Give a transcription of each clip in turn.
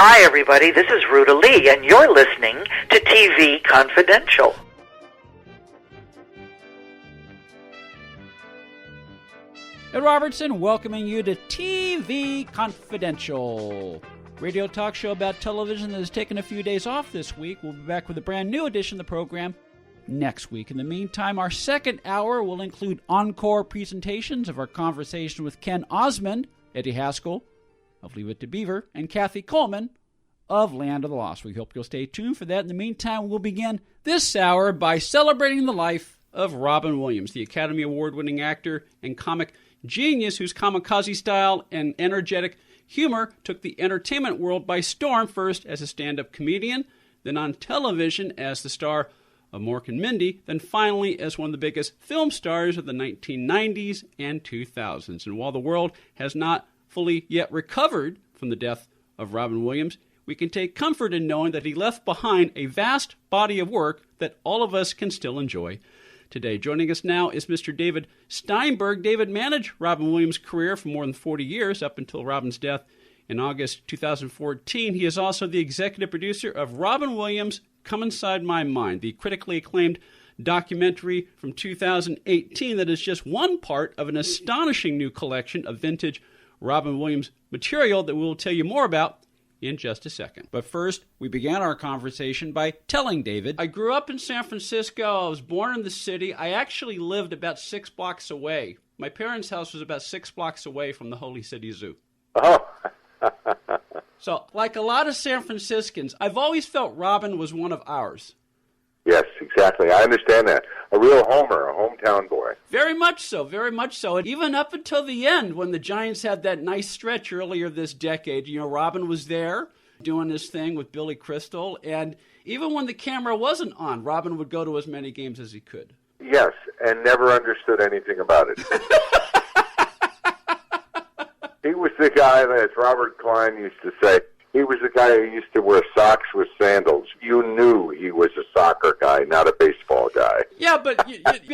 Hi, everybody. This is Ruta Lee, and you're listening to TV Confidential. Ed Robertson welcoming you to TV Confidential, radio talk show about television that has taken a few days off this week. We'll be back with a brand new edition of the program next week. In the meantime, our second hour will include encore presentations of our conversation with Ken Osmond, Eddie Haskell of Leave It to Beaver, and Kathy Coleman of Land of the Lost. We hope you'll stay tuned for that. In the meantime, we'll begin this hour by celebrating the life of Robin Williams, the Academy Award-winning actor and comic genius whose kamikaze style and energetic humor took the entertainment world by storm, first as a stand-up comedian, then on television as the star of Mork and Mindy, then finally as one of the biggest film stars of the 1990s and 2000s. And while the world has not fully yet recovered from the death of Robin Williams, we can take comfort in knowing that he left behind a vast body of work that all of us can still enjoy today. Joining us now is Mr. David Steinberg. David managed Robin Williams' career for more than 40 years, up until Robin's death in August 2014. He is also the executive producer of Robin Williams' Come Inside My Mind, the critically acclaimed documentary from 2018 that is just one part of an astonishing new collection of vintage Robin Williams material that we will tell you more about in just a second. But first, we began our conversation by telling David, I grew up in San Francisco. I was born in the city. I actually lived about 6 blocks away. My parents' house was about 6 blocks away from the Holy City Zoo. Oh. So, like a lot of San Franciscans, I've always felt Robin was one of ours. Yes, exactly. I understand that. A real homer, a hometown boy. Very much so, very much so. And even up until the end, when the Giants had that nice stretch earlier this decade, you know, Robin was there doing his thing with Billy Crystal. And even when the camera wasn't on, Robin would go to as many games as he could. Yes, and never understood anything about it. He was the guy that, as Robert Klein used to say, he was the guy who used to wear socks with sandals. You knew he was a soccer guy, not a baseball guy. Yeah, but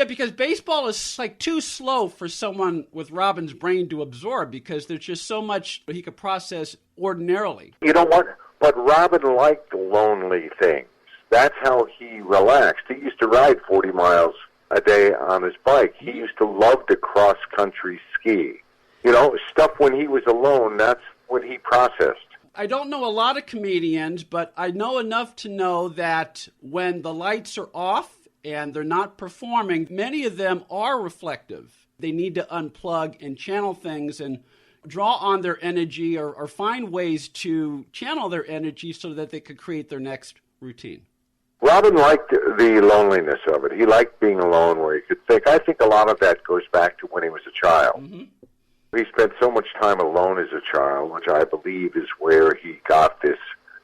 because baseball is like too slow for someone with Robin's brain to absorb, because there's just so much he could process ordinarily. You know what? But Robin liked lonely things. That's how he relaxed. He used to ride 40 miles a day on his bike. He used to love to cross-country ski. You know, stuff when he was alone, that's when he processed. I don't know a lot of comedians, but I know enough to know that when the lights are off and they're not performing, many of them are reflective. They need to unplug and channel things and draw on their energy or find ways to channel their energy so that they could create their next routine. Robin liked the loneliness of it. He liked being alone where he could think. I think a lot of that goes back to when he was a child. Mm-hmm. He spent so much time alone as a child, which I believe is where he got this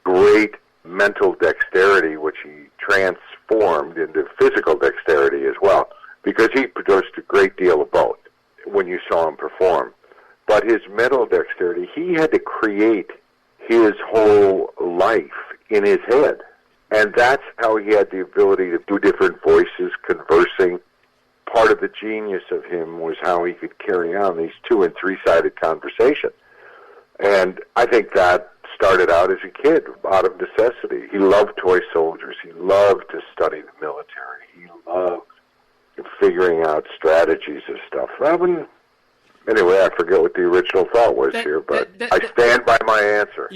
great mental dexterity, which he transformed into physical dexterity as well, because he produced a great deal of both when you saw him perform. But his mental dexterity, he had to create his whole life in his head. And that's how he had the ability to do different voices, conversing. Part of the genius of him was how he could carry on these 2- and 3-sided conversations. And I think that started out as a kid, out of necessity. He loved toy soldiers. He loved to study the military. He loved figuring out strategies and stuff. Robin, anyway, I forget what the original thought was but I stand by my answer.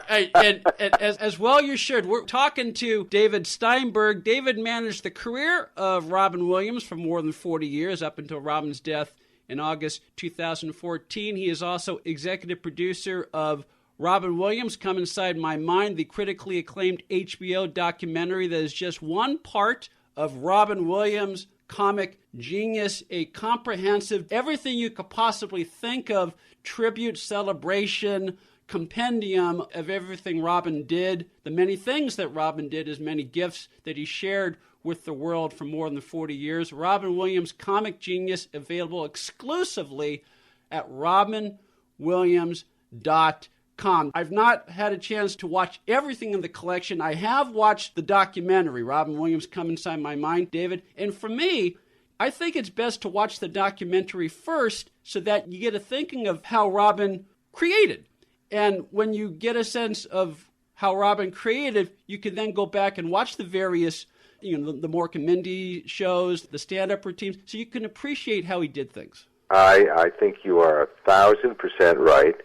And as well you should. We're talking to David Steinberg. David managed the career of Robin Williams for more than 40 years, up until Robin's death in August 2014. He is also executive producer of Robin Williams' Come Inside My Mind, the critically acclaimed HBO documentary that is just one part of Robin Williams' comic genius, a comprehensive, everything you could possibly think of, tribute, celebration, compendium of everything Robin did, the many things that Robin did, as many gifts that he shared with the world for more than 40 years. Robin Williams' Comic Genius, available exclusively at robinwilliams.com. I've not had a chance to watch everything in the collection. I have watched the documentary, Robin Williams, Come Inside My Mind, David. And for me, I think it's best to watch the documentary first so that you get a thinking of how Robin created. And when you get a sense of how Robin created, you can then go back and watch the various, the Mork and Mindy shows, the stand-up routines, so you can appreciate how he did things. I think you are 1,000% right,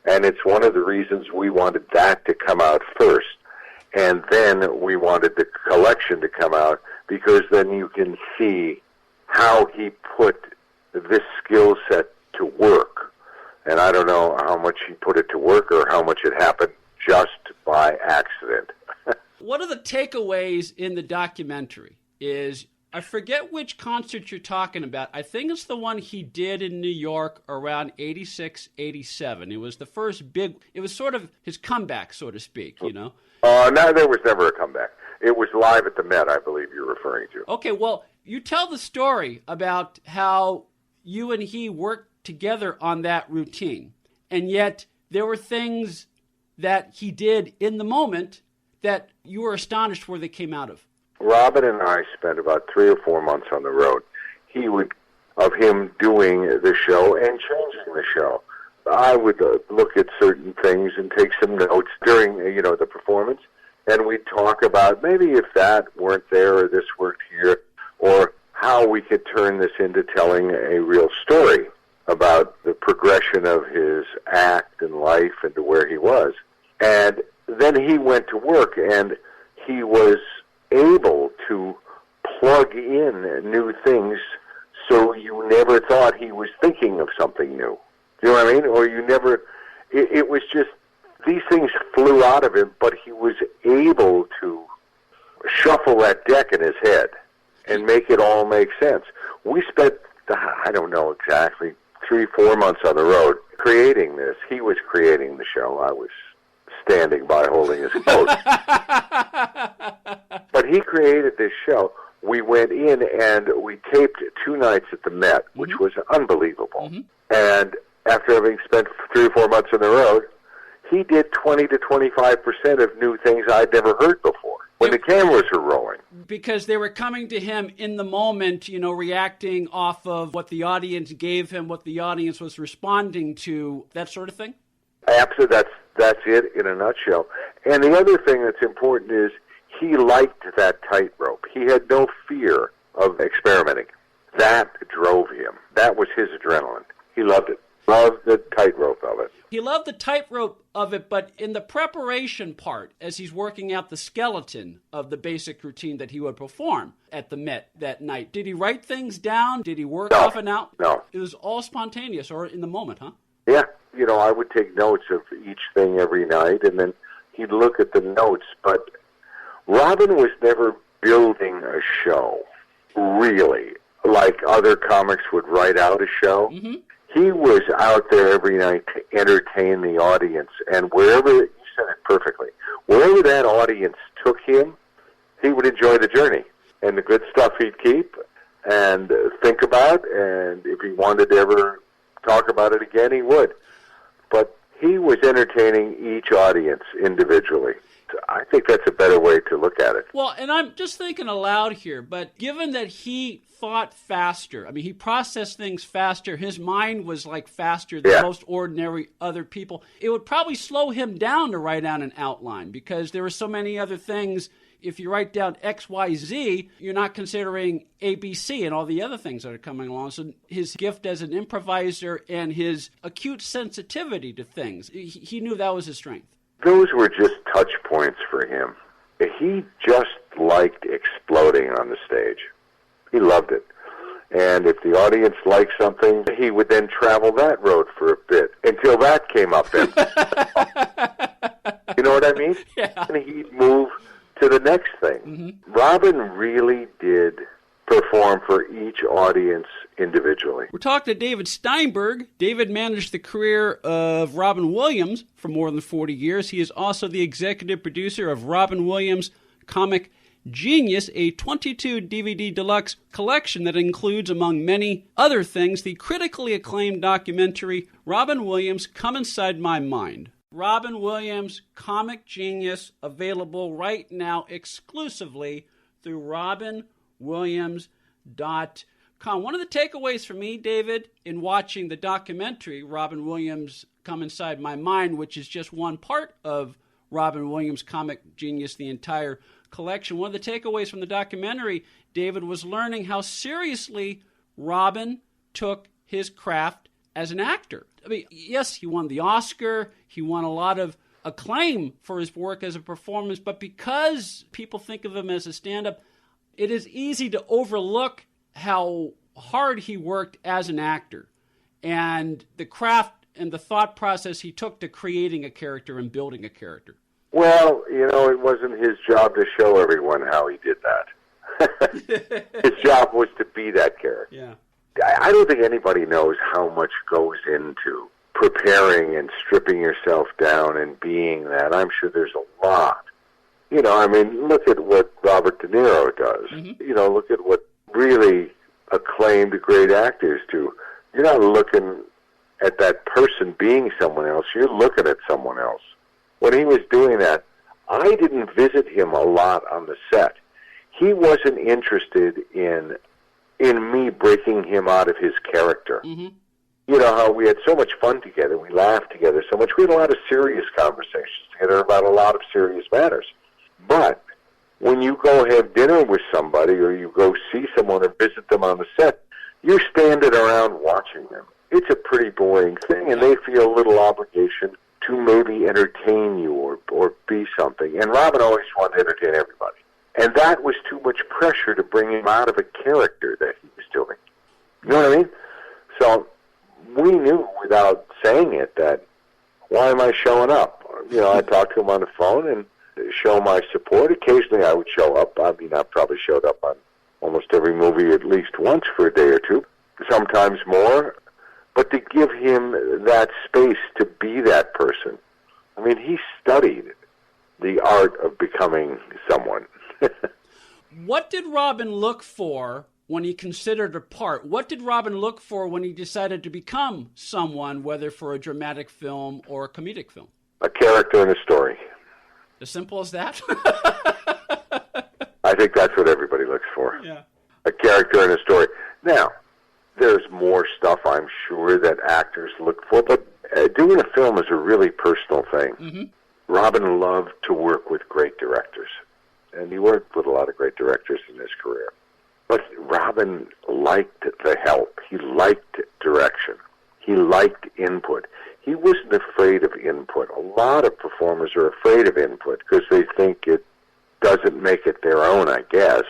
and it's one of the reasons we wanted that to come out first, and then we wanted the collection to come out, because then you can see how he put this skill set to work. And I don't know how much he put it to work or how much it happened just by accident. One of the takeaways in the documentary is, I forget which concert you're talking about. I think it's the one he did in New York around 86, 87. It was the first big, it was sort of his comeback, so to speak, No, there was never a comeback. It was live at the Met, I believe you're referring to. Okay, well, you tell the story about how you and he worked together on that routine, and yet there were things that he did in the moment that you were astonished where they came out of. Robin and I spent about 3 or 4 months on the road. Of him doing the show and changing the show. I would look at certain things and take some notes during, the performance, and we'd talk about maybe if that weren't there or this worked here, or how we could turn this into telling a real story about the progression of his act and life and to where he was. And then he went to work, and he was able to plug in new things, so you never thought he was thinking of something new. You know what I mean? Or you never, it was just, these things flew out of him, but he was able to shuffle that deck in his head and make it all make sense. We spent, I don't know exactly, 3-4 months on the road creating this. He was creating the show. I was standing by holding his coat. But he created this show. We went in and we taped 2 nights at the Met, which was unbelievable. And after having spent 3 or 4 months on the road, he did 20 to 25% of new things I'd never heard before when the cameras were rolling. Because they were coming to him in the moment, reacting off of what the audience gave him, what the audience was responding to, that sort of thing? Absolutely. That's it in a nutshell. And the other thing that's important is he liked that tightrope. He had no fear of experimenting. That drove him. That was his adrenaline. He loved it. Loved the tightrope of it. He loved the tightrope of it, but in the preparation part, as he's working out the skeleton of the basic routine that he would perform at the Met that night, did he write things down? Did he work off and out? No. It was all spontaneous or in the moment, huh? Yeah. I would take notes of each thing every night, and then he'd look at the notes. But Robin was never building a show, really, like other comics would write out a show. Mm-hmm. He was out there every night to entertain the audience, and wherever, you said it perfectly, wherever that audience took him, he would enjoy the journey. And the good stuff he'd keep and think about, and if he wanted to ever talk about it again, he would. But he was entertaining each audience individually. I think that's a better way to look at it. Well, and I'm just thinking aloud here, but given that he thought faster, he processed things faster, his mind was like faster than most ordinary other people, it would probably slow him down to write down an outline, because there were so many other things. If you write down X, Y, Z, you're not considering A, B, C and all the other things that are coming along. So his gift as an improviser and his acute sensitivity to things, he knew that was his strength. Those were just touch points for him. He just liked exploding on the stage. He loved it. And if the audience liked something, he would then travel that road for a bit until that came up. You know what I mean? Yeah. And he'd move to the next thing. Mm-hmm. Robin really did perform for each audience individually. We're talking to David Steinberg. David managed the career of Robin Williams for more than 40 years. He is also the executive producer of Robin Williams' Comic Genius, a 22 DVD deluxe collection that includes, among many other things, the critically acclaimed documentary Robin Williams, Come Inside My Mind. Robin Williams' Comic Genius, available right now exclusively through robinwilliams.com. One of the takeaways for me, David, in watching the documentary, Robin Williams' Come Inside My Mind, which is just one part of Robin Williams' Comic Genius, the entire collection. One of the takeaways from the documentary, David, was learning how seriously Robin took his craft as an actor. I mean, yes, he won the Oscar. He won a lot of acclaim for his work as a performance, but because people think of him as a stand-up, it is easy to overlook how hard he worked as an actor and the craft and the thought process he took to creating a character and building a character. Well, it wasn't his job to show everyone how he did that. His job was to be that character. Yeah. I don't think anybody knows how much goes into preparing and stripping yourself down and being that. I'm sure there's a lot. Look at what Robert De Niro does. Mm-hmm. Look at what really acclaimed great actors do. You're not looking at that person being someone else. You're looking at someone else. When he was doing that, I didn't visit him a lot on the set. He wasn't interested in me breaking him out of his character. Mm-hmm. You know how we had so much fun together. We laughed together so much. We had a lot of serious conversations together about a lot of serious matters. But when you go have dinner with somebody or you go see someone or visit them on the set, you're standing around watching them. It's a pretty boring thing, and they feel a little obligation to maybe entertain you or be something. And Robin always wanted to entertain everybody. And that was too much pressure to bring him out of a character that he was doing. You know what I mean? So we knew without saying it that, why am I showing up? I talked to him on the phone and show my support. Occasionally I would show up. I probably showed up on almost every movie at least once for a day or two, sometimes more. But to give him that space to be that person. He studied the art of becoming someone. What did Robin look for when he considered a part? What did Robin look for when he decided to become someone, whether for a dramatic film or a comedic film? A character and a story. As simple as that? I think that's what everybody looks for. Yeah. A character and a story. Now, there's more stuff I'm sure that actors look for, but doing a film is a really personal thing. Mm-hmm. Robin loved to work with great directors, and he worked with a lot of great directors in his career. But Robin liked the help. He liked direction. He liked input. He wasn't afraid of input. A lot of performers are afraid of input because they think it doesn't make it their own, I guess.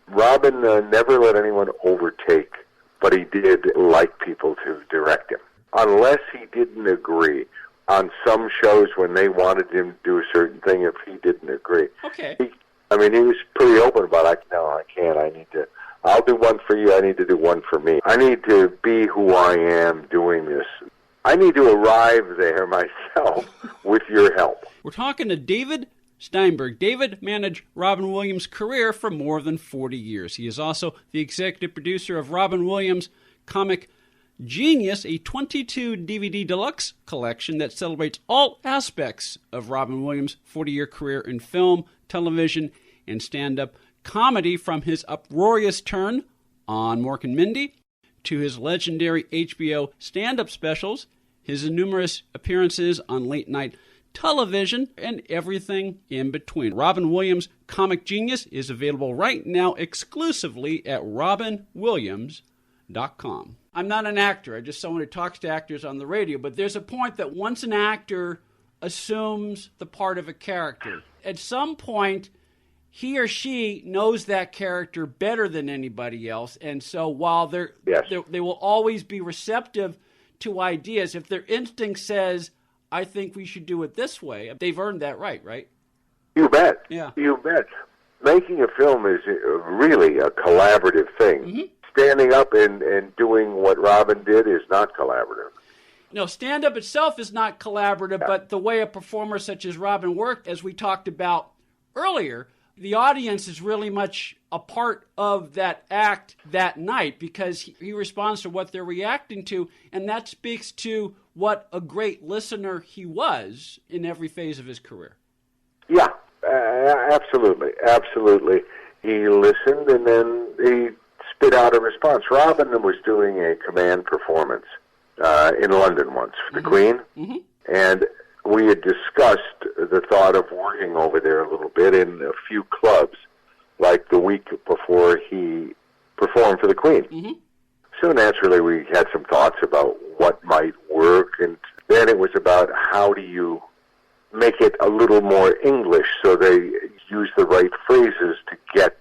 Robin never let anyone overtake, but he did like people to direct him. Unless he didn't agree. On some shows when they wanted him to do a certain thing, if he didn't agree. Okay. He was pretty open about it. No, I can't. I'll do one for you. I need to do one for me. I need to be who I am doing this. I need to arrive there myself with your help. We're talking to David Steinberg. David managed Robin Williams' career for more than 40 years. He is also the executive producer of Robin Williams' Comic Genius, a 22 DVD deluxe collection that celebrates all aspects of Robin Williams' 40-year career in film, television, and stand-up comedy, from his uproarious turn on Mork and Mindy to his legendary HBO stand-up specials, his numerous appearances on late-night television, and everything in between. Robin Williams' Comic Genius is available right now exclusively at robinwilliams.com. I'm not an actor. I'm just someone who talks to actors on the radio, but there's a point that once an actor assumes the part of a character, at some point he or she knows that character better than anybody else, and so while they will always be receptive to ideas, if their instinct says, I think we should do it this way, they've earned that right? You bet. Yeah. You bet. Making a film is really a collaborative thing. Mm-hmm. Standing up and doing what Robin did is not collaborative. No, stand-up itself is not collaborative, but the way a performer such as Robin worked, as we talked about earlier, the audience is really much a part of that act that night because he responds to what they're reacting to, and that speaks to what a great listener he was in every phase of his career. Yeah, absolutely. He listened, and then he spit out a response. Robin was doing a command performance in London once for the Queen, and we had discussed the thought of working over there a little bit in a few clubs, like the week before he performed for the Queen. So naturally we had some thoughts about what might work, and then it was about how do you make it a little more English so they use the right phrases to get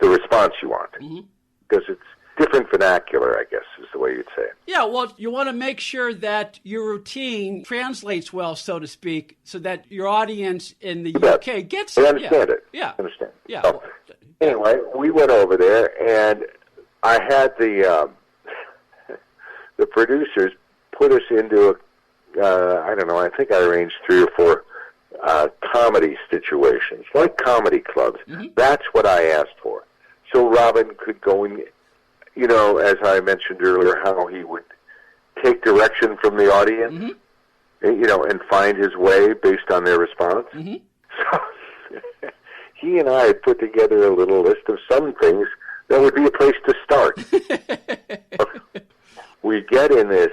the response you want. Because it's different vernacular, I guess, is the way you'd say it. Yeah, well, you want to make sure that your routine translates well, so to speak, so that your audience in the UK gets it. I understand it. Yeah. I understand. Yeah. So, anyway, we went over there, and I had the producers put us into, I don't know, I think I arranged 3 or 4 comedy situations, like comedy clubs. That's what I asked for. So Robin could go in, you know, as I mentioned earlier, how he would take direction from the audience, you know, and find his way based on their response. So he and I put together a little list of some things that would be a place to start. We get in this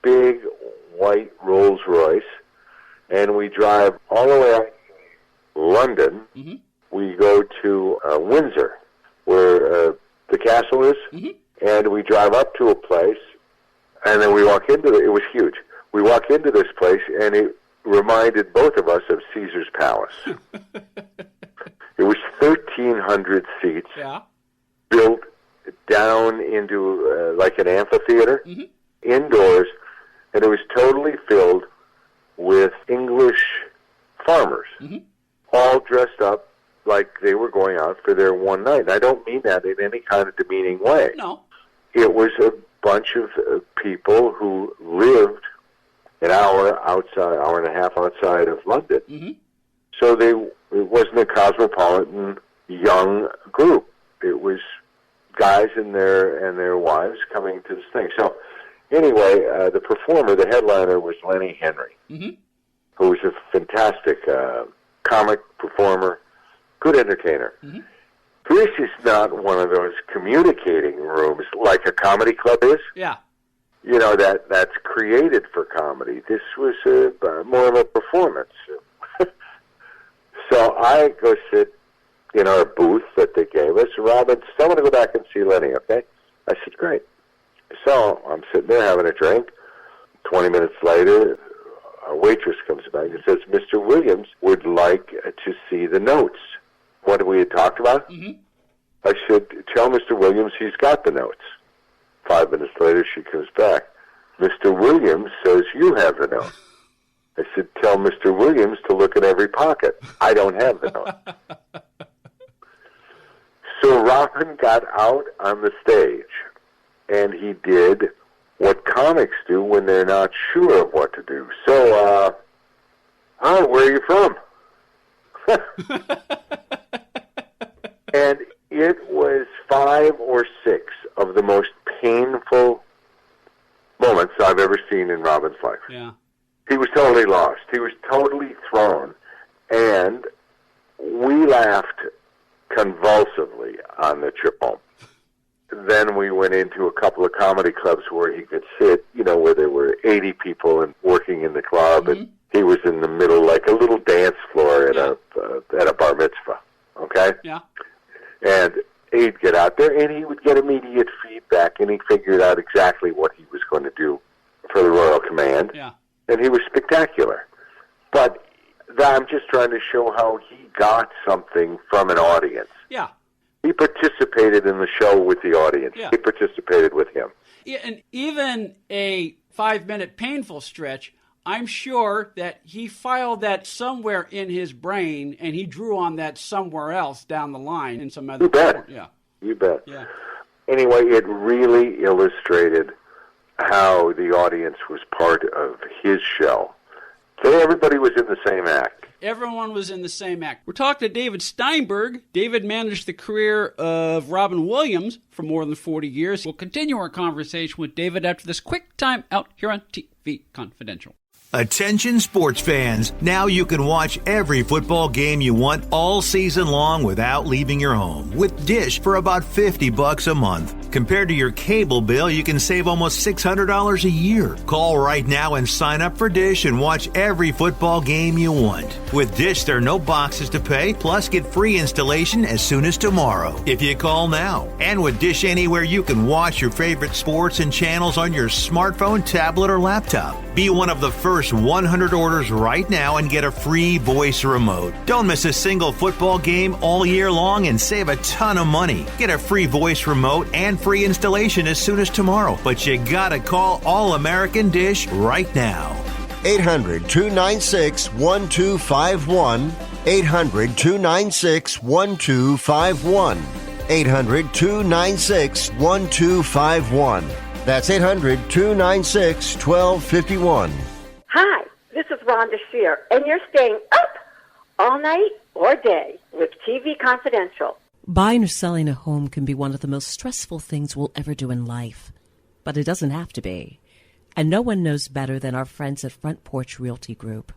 big white Rolls Royce, and we drive all the way out to London. We go to Windsor, where the castle is, and we drive up to a place, and then we walk into it was huge. We walk into this place, and it reminded both of us of Caesar's Palace. It was 1,300 seats, built down into like an amphitheater, indoors, and it was totally filled with English farmers, all dressed up like they were going out for their one night. And I don't mean that in any kind of demeaning way. No. It was a bunch of people who lived an hour and a half outside of London. So it wasn't a cosmopolitan young group. It was guys and their wives coming to this thing. So anyway, the performer, the headliner, was Lenny Henry, who was a fantastic comic performer, good entertainer. This is not one of those communicating rooms like a comedy club is. Yeah. You know, that's created for comedy. This was more of a performance. So I go sit in our booth that they gave us. Robin said, I want to go back and see Lenny, okay? I said, great. So I'm sitting there having a drink. 20 minutes later, a waitress comes back and says, Mr. Williams would like to see the notes. What we had talked about? I said, tell Mr. Williams he's got the notes. 5 minutes later, she comes back. Mr. Williams says you have the notes. I said, tell Mr. Williams to look in every pocket. I don't have the notes. So Robin got out on the stage, and he did what comics do when they're not sure of what to do. So, where are you from? And it was 5 or 6 of the most painful moments I've ever seen in Robin's life. Yeah. He was totally lost. He was totally thrown. And we laughed convulsively on the trip home. Then we went into a couple of comedy clubs where he could sit, you know, where there were 80 people and working in the club, and he was in the middle, like a little dance floor at a bar mitzvah. Okay? Yeah. And he'd get out there, and he would get immediate feedback, and he figured out exactly what he was going to do for the Royal Command. Yeah. And he was spectacular. But I'm just trying to show how he got something from an audience. Yeah. He participated in the show with the audience. Yeah. He participated with him. Yeah, and even a 5-minute painful stretch, I'm sure that he filed that somewhere in his brain, and he drew on that somewhere else down the line in some other You bet. form. Yeah. You bet. Yeah. Anyway, it really illustrated how the audience was part of his show. So everybody was in the same act. Everyone was in the same act. We're talking to David Steinberg. David managed the career of Robin Williams for more than 40 years. We'll continue our conversation with David after this quick time out here on TV Confidential. Attention sports fans, now you can watch every football game you want all season long without leaving your home with Dish for about $50 a month. Compared to your cable bill, you can save almost $600 a year. Call right now and sign up for Dish and watch every football game you want. With Dish, there are no boxes to pay, plus get free installation as soon as tomorrow if you call now. And with Dish Anywhere, you can watch your favorite sports and channels on your smartphone, tablet, or laptop. Be one of the first 100 orders right now and get a free voice remote. Don't miss a single football game all year long and save a ton of money. Get a free voice remote and free installation as soon as tomorrow. But you gotta call All American Dish right now. 800-296-1251. 800-296-1251. 800-296-1251. That's 800-296-1251. Hi, this is Rhonda Shear, and you're staying up all night or day with TV Confidential. Buying or selling a home can be one of the most stressful things we'll ever do in life, but it doesn't have to be. And no one knows better than our friends at Front Porch Realty Group.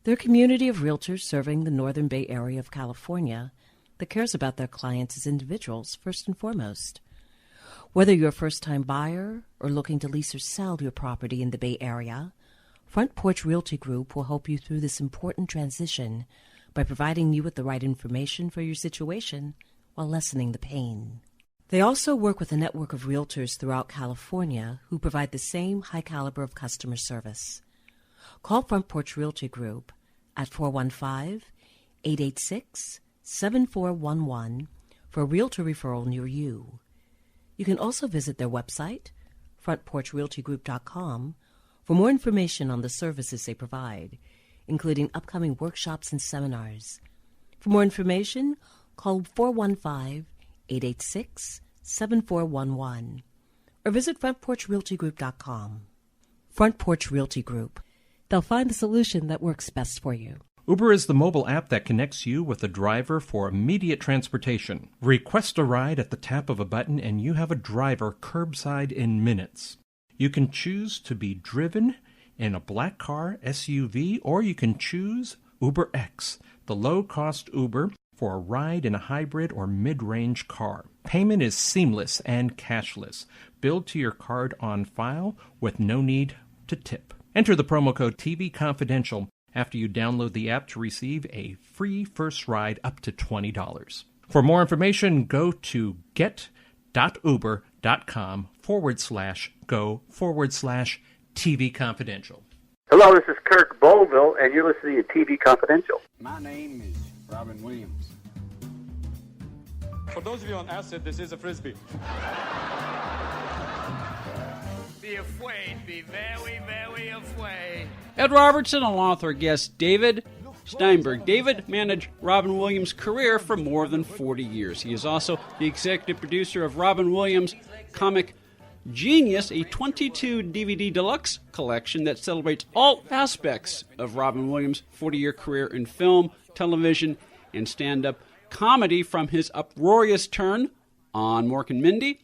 They're a community of realtors serving the Northern Bay Area of California that cares about their clients as individuals first and foremost. Whether you're a first-time buyer or looking to lease or sell your property in the Bay Area, Front Porch Realty Group will help you through this important transition by providing you with the right information for your situation while lessening the pain. They also work with a network of realtors throughout California who provide the same high caliber of customer service. Call Front Porch Realty Group at 415-886-7411 for a realtor referral near you. You can also visit their website, frontporchrealtygroup.com, for more information on the services they provide, including upcoming workshops and seminars. For more information, call 415-886-7411 or visit frontporchrealtygroup.com. Front Porch Realty Group. They'll find the solution that works best for you. Uber is the mobile app that connects you with a driver for immediate transportation. Request a ride at the tap of a button and you have a driver curbside in minutes. You can choose to be driven in a black car, SUV, or you can choose UberX, the low-cost Uber for a ride in a hybrid or mid-range car. Payment is seamless and cashless, billed to your card on file with no need to tip. Enter the promo code TV Confidential after you download the app to receive a free first ride up to $20. For more information, go to get.uber.com/go/TV Confidential. Hello, this is Kirk Bolville, and you're listening to TV Confidential. My name is Robin Williams. For those of you on acid, this is a Frisbee. Be afraid, be very, very afraid. Ed Robertson, along with our guest David Steinberg. David managed Robin Williams' career for more than 40 years. He is also the executive producer of Robin Williams' Comic Genius, a 22 DVD deluxe collection that celebrates all aspects of Robin Williams' 40-year career in film, television, and stand-up comedy, from his uproarious turn on Mork and Mindy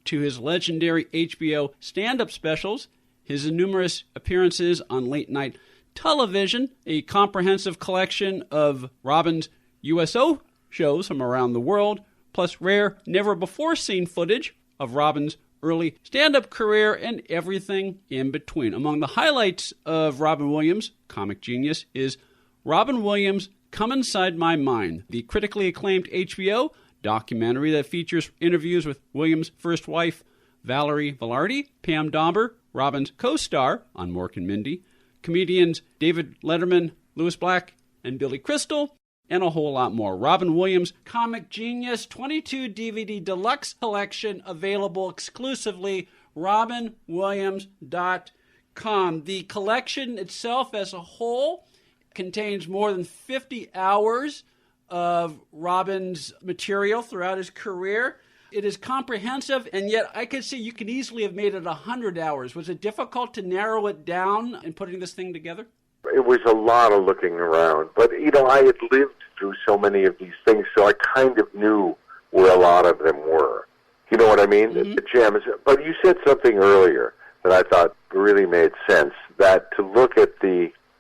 to his legendary HBO stand-up specials, his numerous appearances on late-night television, a comprehensive collection of Robin's USO shows from around the world, plus rare, never-before-seen footage of Robin's early stand-up career, and everything in between. Among the highlights of Robin Williams' Comic Genius is Robin Williams' Come Inside My Mind, the critically acclaimed HBO documentary that features interviews with Williams' first wife, Valerie Velarde, Pam Dawber, Robin's co-star on Mork and Mindy, comedians David Letterman, Louis Black, and Billy Crystal, and a whole lot more. Robin Williams' Comic Genius 22 DVD deluxe collection, available exclusively robinwilliams.com. The collection itself as a whole contains more than 50 hours of Robin's material throughout his career. It is comprehensive, and yet I could see you could easily have made it 100 hours. Was it difficult to narrow it down in putting this thing together? It was a lot of looking around. But, I had lived through so many of these things, so I kind of knew where a lot of them were. You know what I mean? Mm-hmm. The gems. But you said something earlier that I thought really made sense, that to look at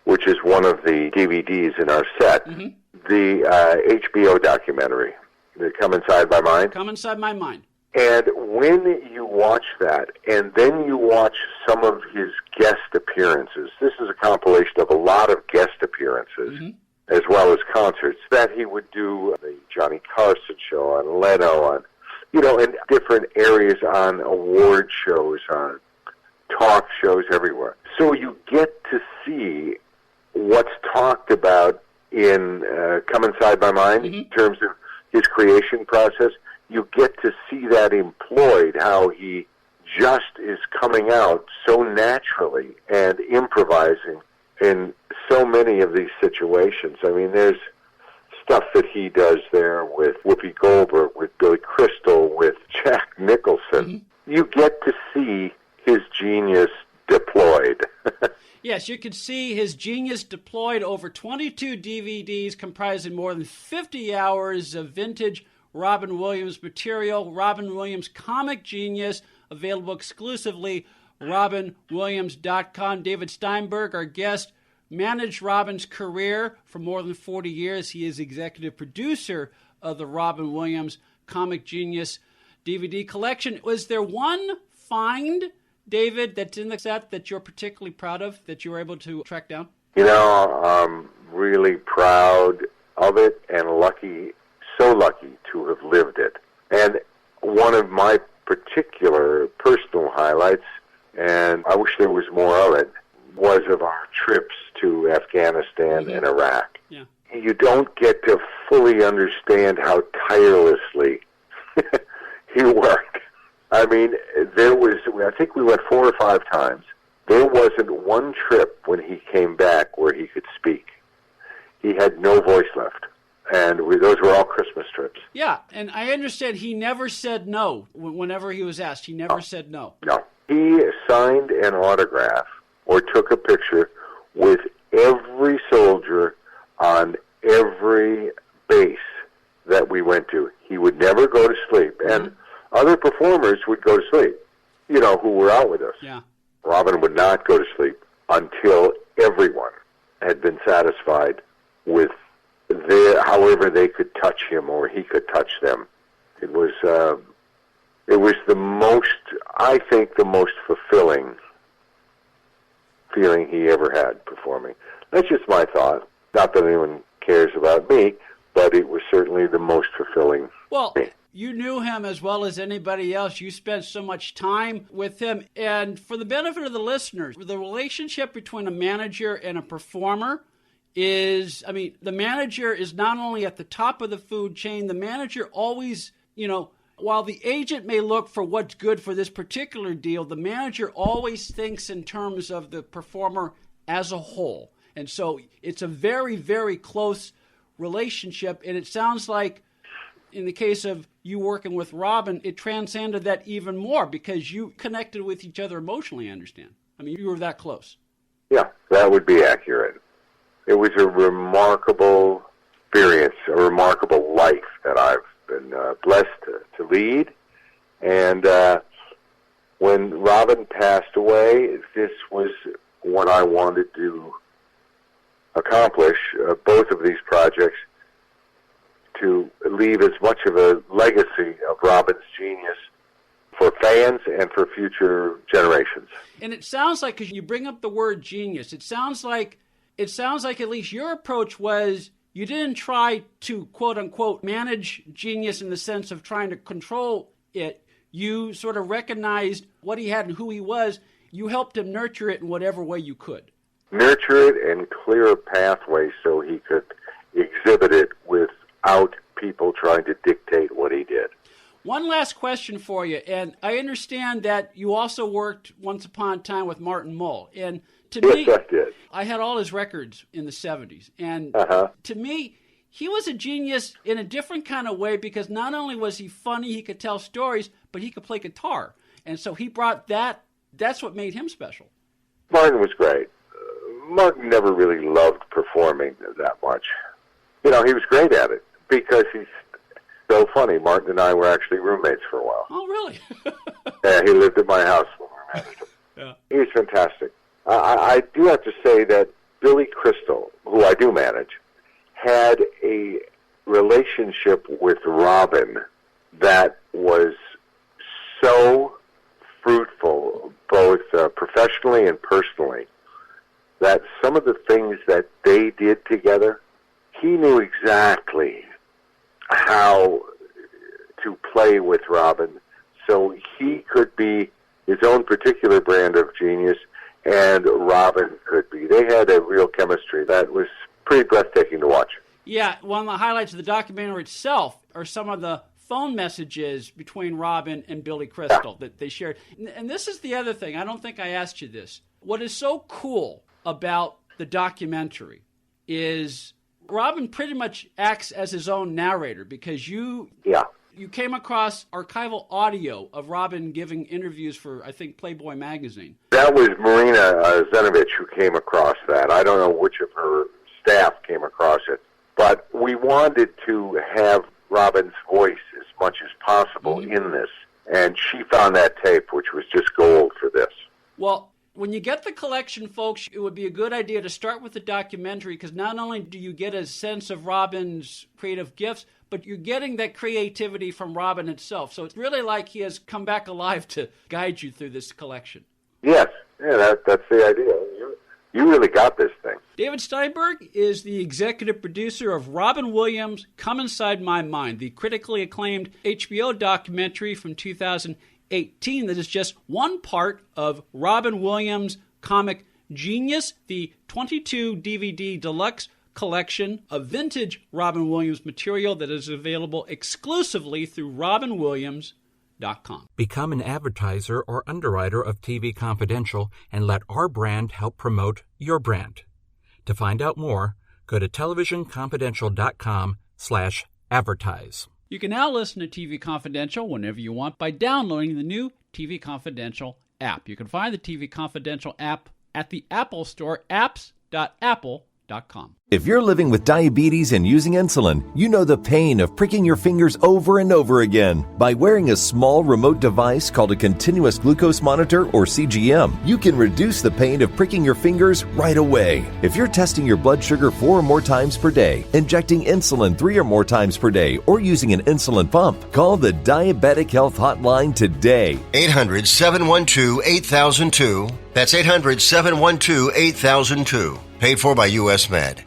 which is one of the DVDs in our set, the HBO documentary, Come Inside My Mind. Come Inside My Mind. And when you watch that, and then you watch some of his guest appearances, this is a compilation of a lot of guest appearances, as well as concerts, that he would do the Johnny Carson show, on Leno, on, in different areas, on award shows, on talk shows everywhere. So you get to see what's talked about in Come Inside My Mind in terms of his creation process. You get to see that employed, how he just is coming out so naturally and improvising in so many of these situations. I mean, there's stuff that he does there with Whoopi Goldberg, with Billy Crystal, with Jack Nicholson. You get to see his genius deployed. Yes, you can see his genius deployed over 22 DVDs comprising more than 50 hours of vintage Robin Williams material. Robin Williams Comic Genius, available exclusively RobinWilliams.com. David Steinberg, our guest, managed Robin's career for more than 40 years. He is executive producer of the Robin Williams Comic Genius DVD collection. Was there one find, David, that's in the set that you're particularly proud of, that you were able to track down? I'm really proud of it and so lucky to have lived it. And one of my particular personal highlights, and I wish there was more of it, was of our trips to Afghanistan and Iraq. Yeah. You don't get to fully understand how tirelessly he worked. I mean, I think we went 4 or 5 times. There wasn't one trip when he came back where he could speak. He had no voice left. And those were all Christmas trips. Yeah, and I understand he never said no whenever he was asked. He never said no. No. He signed an autograph or took a picture with every soldier on every base that we went to. He would never go to sleep. And other performers would go to sleep, who were out with us. Yeah. Robin would not go to sleep until everyone had been satisfied with however they could touch him or he could touch them. It was the most fulfilling feeling he ever had performing. That's just my thought. Not that anyone cares about me, but it was certainly the most fulfilling. Well, you knew him as well as anybody else. You spent so much time with him. And for the benefit of the listeners, the relationship between a manager and a performer is, the manager is not only at the top of the food chain, the manager always, while the agent may look for what's good for this particular deal, the manager always thinks in terms of the performer as a whole. And so it's a very, very close relationship. And it sounds like in the case of you working with Robin, it transcended that even more because you connected with each other emotionally, I understand. You were that close. Yeah, that would be accurate. It was a remarkable experience, a remarkable life that I've been blessed to lead. And when Robin passed away, this was what I wanted to accomplish, both of these projects, to leave as much of a legacy of Robin's genius for fans and for future generations. And it sounds like, because you bring up the word genius, it sounds like at least your approach was you didn't try to, quote unquote, manage genius in the sense of trying to control it. You sort of recognized what he had and who he was. You helped him nurture it in whatever way you could. Nurture it and clear a pathway so he could exhibit it without people trying to dictate what he did. One last question for you, and I understand that you also worked once upon a time with Martin Mull, and to me, yes, I did. I had all his records in the 70s, and to me, he was a genius in a different kind of way because not only was he funny, he could tell stories, but he could play guitar, and so he brought that. That's what made him special. Martin was great. Martin never really loved performing that much. He was great at it because he's so funny. Martin and I were actually roommates for a while. Oh, really? Yeah, he lived at my house when we managed him. Yeah. He was fantastic. I do have to say that Billy Crystal, who I do manage, had a relationship with Robin that was so fruitful, both professionally and personally, that some of the things that they did together, he knew exactly how to play with Robin so he could be his own particular brand of genius and Robin could be. They had a real chemistry that was pretty breathtaking to watch. Yeah, one of the highlights of the documentary itself are some of the phone messages between Robin and Billy Crystal that they shared. And this is the other thing. I don't think I asked you this. What is so cool about the documentary is Robin pretty much acts as his own narrator because you came across archival audio of Robin giving interviews for, I think, Playboy magazine. That was Marina Zenovich who came across that. I don't know which of her staff came across it. But we wanted to have Robin's voice as much as possible in this. And she found that tape, which was just gold for this. Well, when you get the collection, folks, it would be a good idea to start with the documentary because not only do you get a sense of Robin's creative gifts, but you're getting that creativity from Robin itself. So it's really like he has come back alive to guide you through this collection. Yes, that's the idea. You really got this thing. David Steinberg is the executive producer of Robin Williams' Come Inside My Mind, the critically acclaimed HBO documentary from 2018 that is just one part of Robin Williams' comic genius, the 22 DVD deluxe collection of vintage Robin Williams material that is available exclusively through robinwilliams.com. Become an advertiser or underwriter of TV Confidential and let our brand help promote your brand. To find out more, go to televisionconfidential.com/advertise. You can now listen to TV Confidential whenever you want by downloading the new TV Confidential app. You can find the TV Confidential app at the Apple Store, apps.apple.com. If you're living with diabetes and using insulin, you know the pain of pricking your fingers over and over again. By wearing a small remote device called a continuous glucose monitor or CGM, you can reduce the pain of pricking your fingers right away. If you're testing your blood sugar 4 or more times per day, injecting insulin 3 or more times per day, or using an insulin pump, call the Diabetic Health Hotline today. 800-712-8002. That's 800-712-8002. Paid for by U.S. Med.